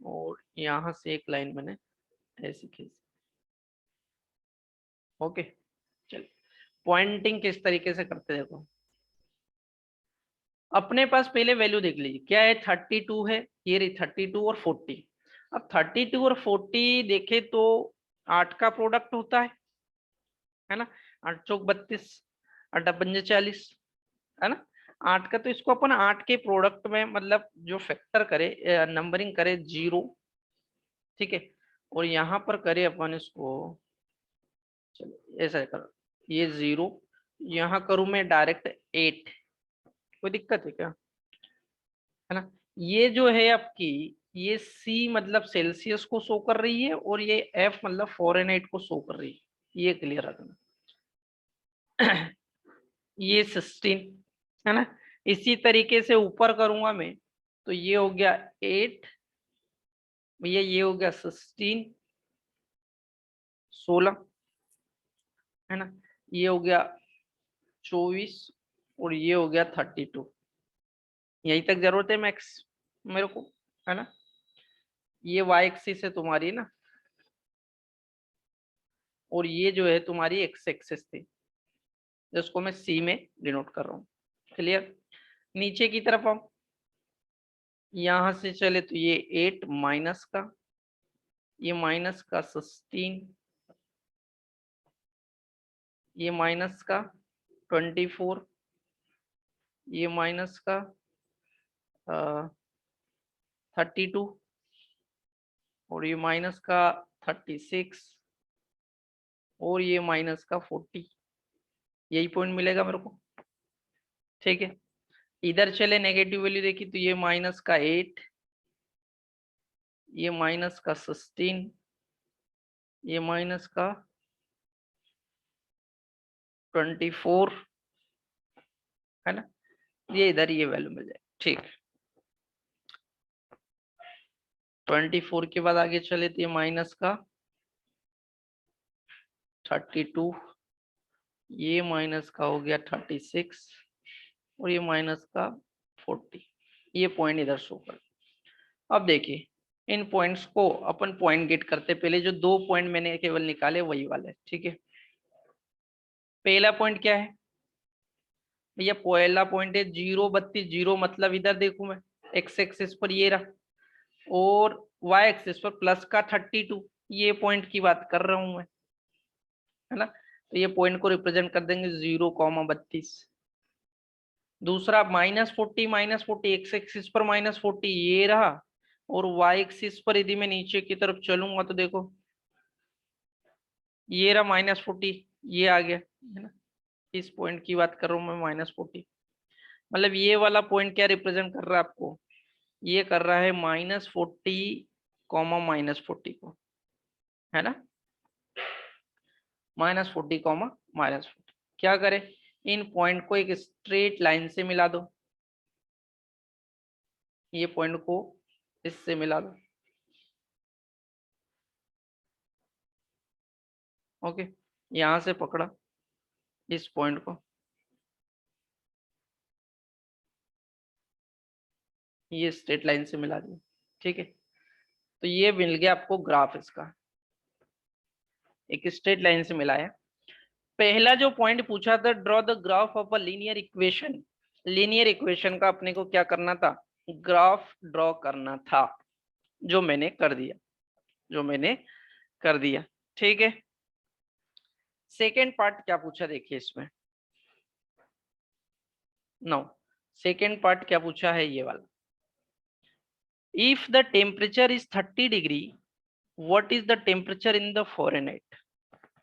और यहां से एक लाइन मैंने ऐसी खींच दी। ओके, चलिए पॉइंटिंग किस तरीके से करते देखो। अपने पास पहले वैल्यू देख लीजिए, क्या है, 32 है, ये रही 32 और 40। अब 32 और 40 देखे तो 8 का प्रोडक्ट होता है ना, 8 चौक 32, 8 पंजे 40, है ना। 8 का, तो इसको अपन 8 के प्रोडक्ट में मतलब जो फैक्टर करे, नंबरिंग करे 0, ठीक है, और यहाँ पर करे अपन इसको, चलो ऐसा करो, ये 0, यहाँ करूँ मैं डायरेक्ट 8, कोई दिक्कत है क्या, है ना। ये जो है आपकी, ये C मतलब सेल्सियस को शो कर रही है और ये F मतलब फ़ारेनहाइट को शो कर रही है। ये क्लियर रखना। ये 16 है ना। इसी तरीके से ऊपर करूंगा मैं तो ये हो गया 8, भैया ये हो गया 16, 16 है ना। ये हो गया 24 और ये हो गया 32। यहीं तक जरूरत है मैक्स मेरे को, है ना। ये वाई एक्सिस है तुम्हारी ना, और ये जो है तुम्हारी एक्स एक्सिस थी, जिसको मैं सी में डिनोट कर रहा हूँ। क्लियर। नीचे की तरफ हम यहां से चले तो ये 8 माइनस का, ये माइनस का 16, ये माइनस का 24, ये माइनस का 32 और ये माइनस का 36 और ये माइनस का 40। यही पॉइंट मिलेगा मेरे को, ठीक है। इधर चले नेगेटिव वैल्यू देखी तो ये माइनस का 8, ये माइनस का 16, ये माइनस का 24 है ना। ये इधर ये वैल्यू मिल जाए, ठीक। 24 के बाद आगे चले तो ये माइनस का 32, ये माइनस का हो गया 36 और ये माइनस का 40। ये पॉइंट इधर शो कर। अब देखिए इन पॉइंट्स को अपन पॉइंट गेट करते, पहले जो 2 पॉइंट मैंने केवल निकाले वही वाले, ठीक है। पहला पॉइंट क्या है भैया, पहला पॉइंट है 0 32 0, मतलब इधर देखू मैं एक्स एक्सिस पर ये रहा और वाई एक्सिस पर प्लस का 32, ये पॉइंट की बात कर रहा हूं मैं, है ना। तो ये पॉइंट को रिप्रेजेंट कर देंगे 0,32। दूसरा -40 एक्स एक्सिस पर -40 ये रहा, और वाई एक्सिस पर यदि मैं नीचे की तरफ चलूंगा तो देखो ये रहा -40, ये आ गया, है ना। इस पॉइंट की बात कर रहा हूँ मैं -40। मतलब ये वाला पॉइंट क्या रिप्रेजेंट कर रहा है आपको, ये कर रहा है -40 कॉमा -40 को, है ना। -40 कॉमा -40। क्या करें, इन पॉइंट को एक स्ट्रेट लाइन से मिला दो, ये पॉइंट को इससे मिला दो, ओके। यहां से पकड़ा इस पॉइंट को, ये स्ट्रेट लाइन से मिला दिया, ठीक है। तो ये मिल गया आपको ग्राफ इसका, एक स्ट्रेट लाइन से मिलाया। पहला जो पॉइंट पूछा था draw the graph of a linear equation, linear equation का अपने को क्या करना था, ग्राफ ड्रॉ करना था, जो मैंने कर दिया, जो मैंने कर दिया, ठीक है। सेकेंड पार्ट क्या पूछा देखिए इसमें, नो, सेकेंड पार्ट क्या पूछा है ये वाला, if the temperature is 30 degree what is the temperature in the Fahrenheit,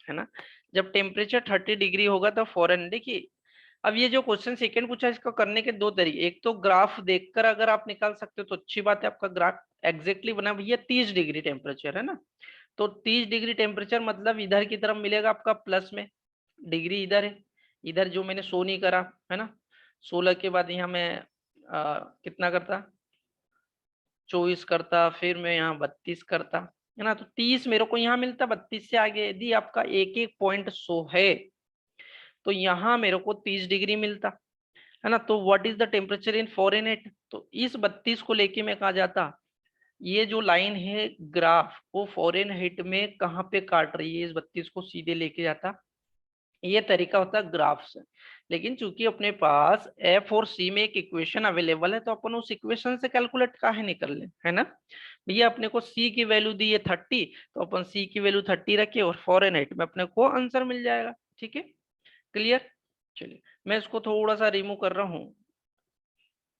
है ना। जब टेम्परेचर 30 डिग्री होगा तो फॉरेन, देखिए अब ये जो क्वेश्चन सेकंड पूछा है इसको करने के दो तरीके, एक तो ग्राफ देखकर अगर आप निकाल सकते हो तो अच्छी बात है, आपका ग्राफ एग्जैक्टली बना, भैया 30 डिग्री टेम्परेचर है ना, तो 30 डिग्री टेम्परेचर मतलब इधर की तरफ मिलेगा आपका प्लस में, डिग्री इधर है, इधर जो मैंने शो नहीं करा है ना, 16 के बाद यहाँ मैं कितना करता, 24 करता, फिर मैं यहाँ 32 करता, है ना। तो 30 मेरे को यहाँ मिलता, 32 से आगे यदि आपका एक एक पॉइंट शो है तो यहाँ मेरे को 30 डिग्री मिलता, है ना। तो what is the temperature in Fahrenheit, तो इस 32 को लेके मैं कहा जाता, ये जो लाइन है ग्राफ वो फॉरेनहाइट में कहाँ पे काट रही है, इस 32 को सीधे लेके जाता, ये तरीका होता है ग्राफ से। लेकिन चूंकि अपने पास एफ और सी में एक इक्वेशन अवेलेबल है तो अपन उस इक्वेशन से कैलकुलेट काहे नहीं कर ले, है ना। भैया अपने को सी की वैल्यू दी है 30, तो अपन सी की वैल्यू 30 रखे और फॉरेनहाइट में अपने को आंसर मिल जाएगा, ठीक है। क्लियर। चलिए मैं इसको थोड़ा सा रिमूव कर रहा हूँ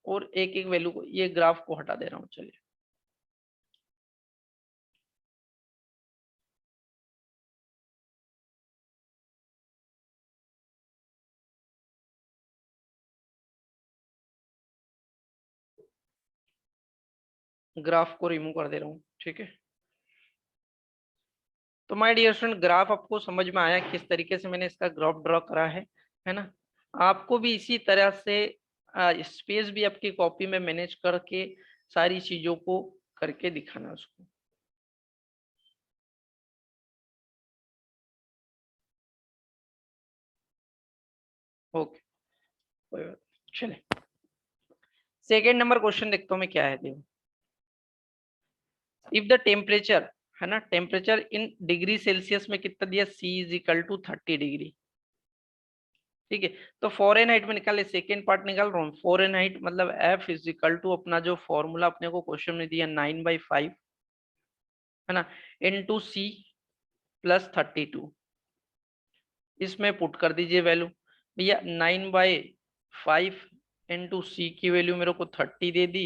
और एक एक वैल्यू को, ये ग्राफ को हटा दे रहा हूँ, चलिए। ग्राफ को रिमूव कर दे रहा हूँ, ठीक है। तो माय डियर स्टूडेंट, ग्राफ आपको समझ में आया किस तरीके से मैंने इसका ग्राफ ड्रॉ करा है ना। आपको भी इसी तरह से स्पेस भी आपकी कॉपी में मैनेज करके सारी चीजों को करके दिखाना उसको। ओके, कोई बात नहीं। चले सेकेंड नंबर क्वेश्चन देखता हूँ मैं क्या है। देखो, इफ द टेम्परेचर है ना, टेम्परेचर इन डिग्री सेल्सियस में कितना दिया, C is equal to 30 degree. ठीक है, तो फॉरेनहाइट में निकाले, सेकेंड पार्ट निकाल रहा हूँ। फॉरेनहाइट मतलब F इज इक्वल टू अपना जो फॉर्मूला अपने को क्वेश्चन में दिया 9/5 है ना, इनटू C प्लस 32। इसमें पुट कर दीजिए वैल्यू। भैया 9/5 इंटू सी की वैल्यू मेरे को 30 दे दी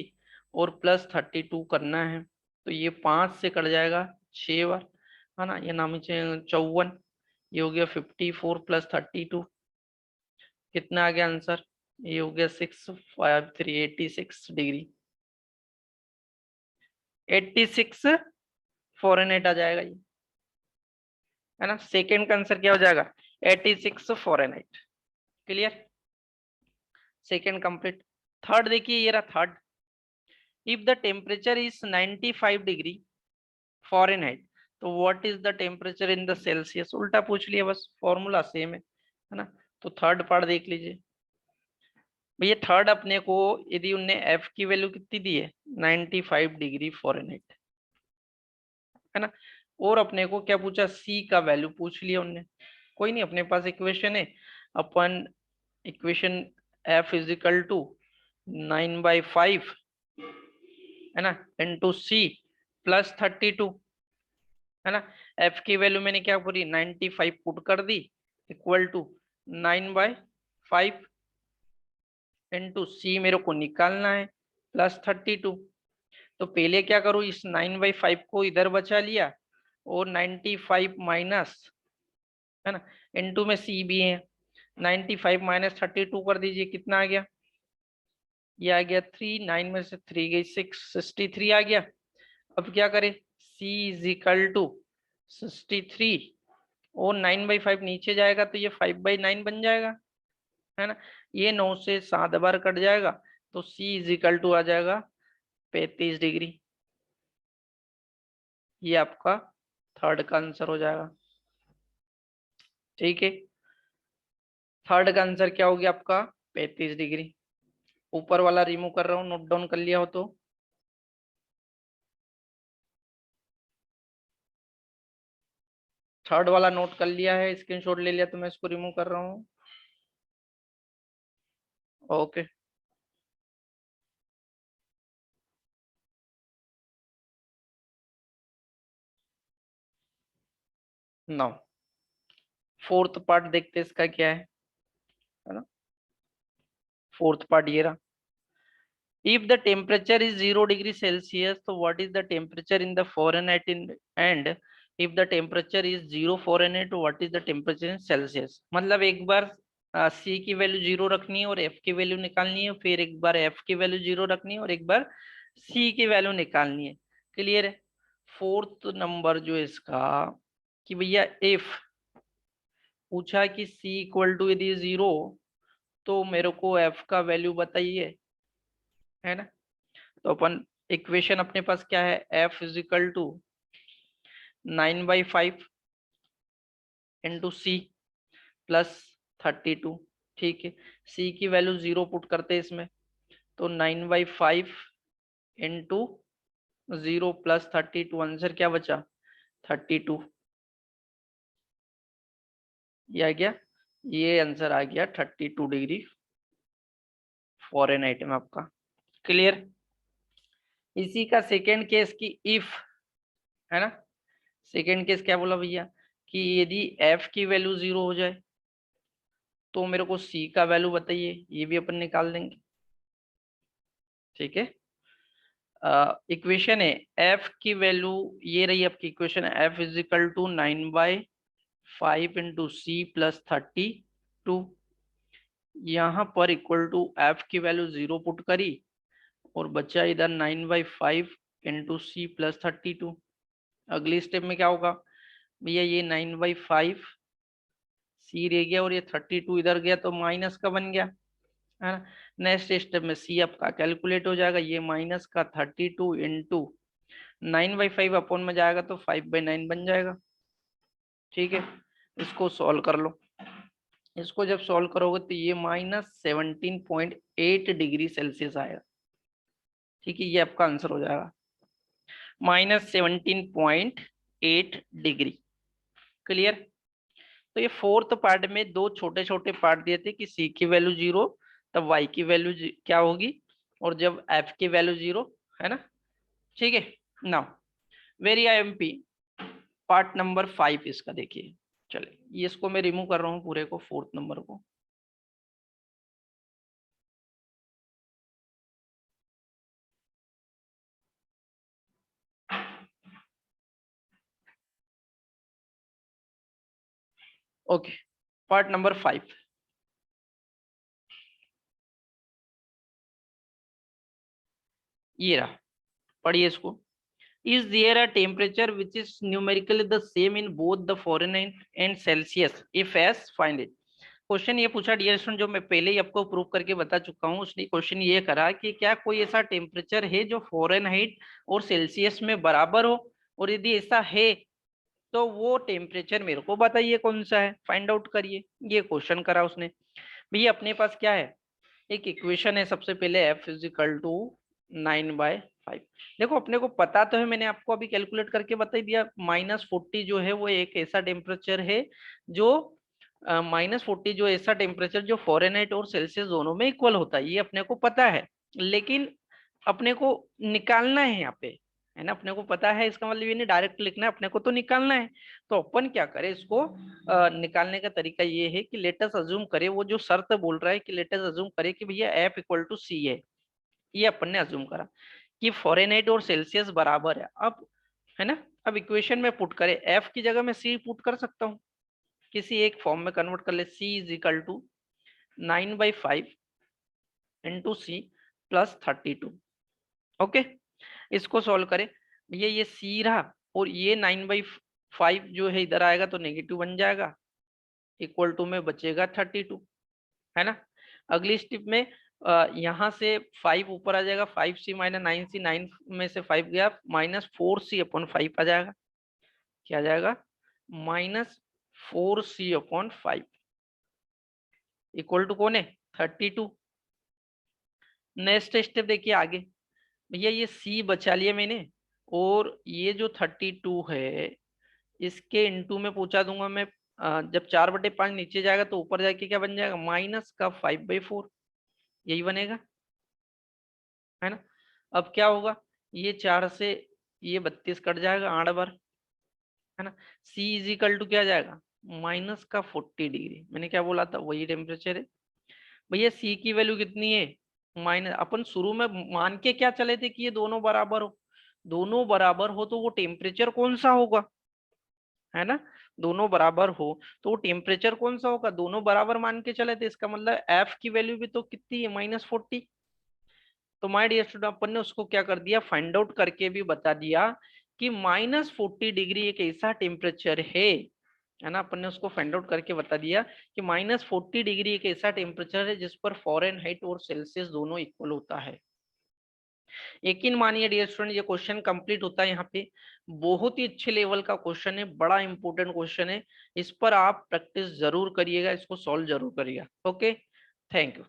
और प्लस 32 करना है, तो ये 5 से कट जाएगा 6 बार है ना, ये नाम 54। ये हो गया 54 प्लस 32, कितना आ गया आंसर, ये हो गया 653 86 डिग्री। 86 फॉरेनहाइट आ जाएगा ये, है ना। सेकेंड का आंसर क्या हो जाएगा, 86 Fahrenheit. Clear, second complete. Third देखिए, ये रहा third. If the temperature is 95 degree Fahrenheit, तो what is the temperature in the Celsius. उल्टा पूछ लिया, बस फॉर्मूला सेम है ना। तो थर्ड पार्ट देख लीजिए भैया। थर्ड अपने को यदि उनने एफ की वैल्यू कितनी दी है, 95 डिग्री फॉरेनहाइट, है ना। और अपने को क्या पूछा, सी का वैल्यू पूछ लिया उनने। कोई नहीं, अपने पास इक्वेशन है। अपन equation F is equal to 9/5 है ना इंटू सी प्लस 32 है ना। एफ की वैल्यू मैंने क्या पूरी 95 पुट कर दी, इक्वल टू 9/5 इंटू सी मेरे को निकालना है प्लस 32। तो पहले क्या करूँ, इस 9/5 को इधर बचा लिया और 95 माइनस है ना, इंटू में सी भी है, 95 माइनस 32 कर दीजिए, कितना आ गया, ये आ गया 3, 9 में से 3 गई 6, 63 आ गया। अब क्या करें, C इज इक्वल टू 63 और 9/5 नीचे जाएगा तो ये 5/9 बन जाएगा, है ना। ये 9 से 7 बार कट जाएगा, तो C इज इक्वल टू आ जाएगा 35 डिग्री। ये आपका थर्ड का आंसर हो जाएगा। ठीक है, थर्ड का आंसर क्या हो गया आपका 35 डिग्री। ऊपर वाला रिमूव कर रहा हूँ, नोट डाउन कर लिया हो तो। थर्ड वाला नोट कर लिया है, स्क्रीनशॉट ले लिया, तो मैं इसको रिमूव कर रहा हूँ। ओके, नाउ फोर्थ पार्ट देखते हैं इसका क्या है ना। फोर्थ पार्ट ये रहा, if the temperature is 0 degree Celsius, so what is the temperature in the Fahrenheit and if the temperature is 0 Fahrenheit, what is the temperature in Celsius। मतलब एक बार C की वैल्यू 0 रखनी है और F की value निकालनी है, फिर एक बार F की वैल्यू 0 रखनी है और एक बार C की वैल्यू निकालनी है। क्लियर है। फोर्थ नंबर जो इसका कि भैया इफ पूछा कि C इक्वल टू यदि 0, तो मेरे को F का वैल्यू बताइए, है ना। तो अपन इक्वेशन अपने पास क्या है, F is equal to 9/5 into C plus 32। ठीक है, C की वैल्यू 0 पुट करते हैं इसमें, तो 9/5 इंटू 0 प्लस 32, आंसर क्या बचा 32। ये आ गया, ये आंसर आ गया 32 डिग्री फॉरेनहाइट में आपका। क्लियर। इसी का सेकेंड केस की इफ है ना, सेकेंड केस क्या बोला भैया कि यदि F की वैल्यू 0 हो जाए, तो मेरे को C का वैल्यू बताइए, ये भी अपन निकाल देंगे। ठीक है, इक्वेशन है F की वैल्यू, ये रही आपकी equation, F is equal to 9/5 into C plus 32। यहाँ पर इक्वल टू F की वैल्यू 0 पुट करी और बचा इधर 9/5 इंटू सी प्लस 32। अगली स्टेप में क्या होगा, भैया ये 9/5 सी रह गया और ये 32 इधर गया तो माइनस का बन गया, है ना। नेक्स्ट स्टेप में सी आपका कैलकुलेट हो जाएगा, ये माइनस का 32 इंटू 9/5 अपॉन में जाएगा तो 5/9 बन जाएगा। ठीक है, इसको सॉल्व कर लो। इसको जब सॉल्व करोगे तो ये -17.8 डिग्री सेल्सियस आएगा। ठीक है, ये आपका आंसर हो जाएगा -17.8 डिग्री। क्लियर। तो ये फोर्थ पार्ट में दो छोटे छोटे पार्ट दिए थे कि सी की वैल्यू 0 तब वाई की वैल्यू क्या होगी, और जब एफ की वैल्यू 0, है ना। ठीक है, now very IMP part number 5 इसका देखिए। चलिए ये इसको मैं रिमूव कर रहा हूँ पूरे को, फोर्थ नंबर को। ओके, पार्ट नंबर 5 ये रहा, पढ़िए इसको। Is there a temperature which is numerically the same in both the Fahrenheit and Celsius? If yes, find it. Question ये पूछा डियर स्टूडेंट, जो मैं पहले ही आपको प्रूव करके बता चुका हूँ। उसने क्वेश्चन ये करा कि क्या कोई ऐसा टेम्परेचर है जो फॉरेनहाइट और सेल्सियस में बराबर हो, और यदि ऐसा है तो वो टेम्परेचर मेरे को बताइए कौन सा है, फाइंड आउट करिए। ये क्वेश्चन करा उसने। भैया अपने पास क्या है, एक इक्वेशन है। सबसे पहले F इज इक्वल टू 9/5। देखो अपने को पता तो है, मैंने आपको अभी कैलकुलेट करके बता ही दिया। -40 जो है वो एक ऐसा टेम्परेचर है जो -40 जो ऐसा टेम्परेचर जो फॉरेनहाइट और सेल्सियस दोनों में इक्वल होता है, ये अपने को पता है। लेकिन अपने को निकालना है यहाँ पे, है ना। अपने को पता है, इसका मतलब ये नहीं डायरेक्ट लिखना है, अपने को तो निकालना है। तो अपन क्या करें इसको, निकालने का तरीका ये है कि लेटस अज्यूम करे, वो जो शर्त बोल रहा है कि लेटस अज्यूम करे कि भैया F इक्वल टू सी है। ये अपन ने अज्यूम करा कि फॉरेनहाइट और सेल्सियस बराबर है। अब है ना, अब इक्वेशन में पुट करे, F की जगह मैं C पुट कर सकता हूँ, किसी एक फॉर्म में कन्वर्ट कर ले। C is equal to 9/5 into C plus 32। Okay, इसको सॉल्व करें। ये C रहा, और ये 9/5 जो है इधर आएगा तो नेगेटिव बन जाएगा, इक्वल टू में बचेगा 32, है ना। अगली स्टेप में यहाँ से 5 ऊपर आ जाएगा, 5C माइनस 9C, 9 में से 5 गया, -4C/5 आ जाएगा। क्या आ जाएगा, -4C/5 इक्वल टू कौन है, 32। नेक्स्ट स्टेप देखिए आगे। भैया ये C बचा लिया मैंने, और ये जो 32 है इसके इनटू में पूछा दूंगा मैं। जब 4/5 नीचे जाएगा तो ऊपर जाके क्या बन जाएगा, माइनस का 5/4, यही बनेगा, है ना। अब क्या होगा, ये 4 से ये 32 कट जाएगा 8 बार, है ना। C इज इक्वल टू क्या आ जाएगा, -40 डिग्री। मैंने क्या बोला था, वही टेम्परेचर है। भैया C की वैल्यू कितनी है, माइनस। अपन शुरू में मान के क्या चले थे कि ये दोनों बराबर हो। दोनों बराबर हो तो वो टेम्परेचर कौन सा होगा, है ना। दोनों बराबर हो तो वो टेम्परेचर कौन सा होगा, दोनों बराबर मान के चले थे। इसका मतलब F की वैल्यू भी तो कितनी है, -40। तो माय डियर स्टूडेंट, अपन ने उसको क्या कर दिया, फाइंड आउट करके भी बता दिया कि -40 डिग्री एक ऐसा टेम्परेचर है ना। अपन ने उसको फाइंड आउट करके बता दिया कि -40 डिग्री एक ऐसा टेम्परेचर है जिस पर फॉरेनहाइट और सेल्सियस दोनों इक्वल होता है। यकीन मानिए डियर स्टूडेंट, ये क्वेश्चन कंप्लीट होता है यहाँ पे। बहुत ही अच्छे लेवल का क्वेश्चन है, बड़ा इंपॉर्टेंट क्वेश्चन है। इस पर आप प्रैक्टिस जरूर करिएगा, इसको सॉल्व जरूर करिएगा। Okay, thank you.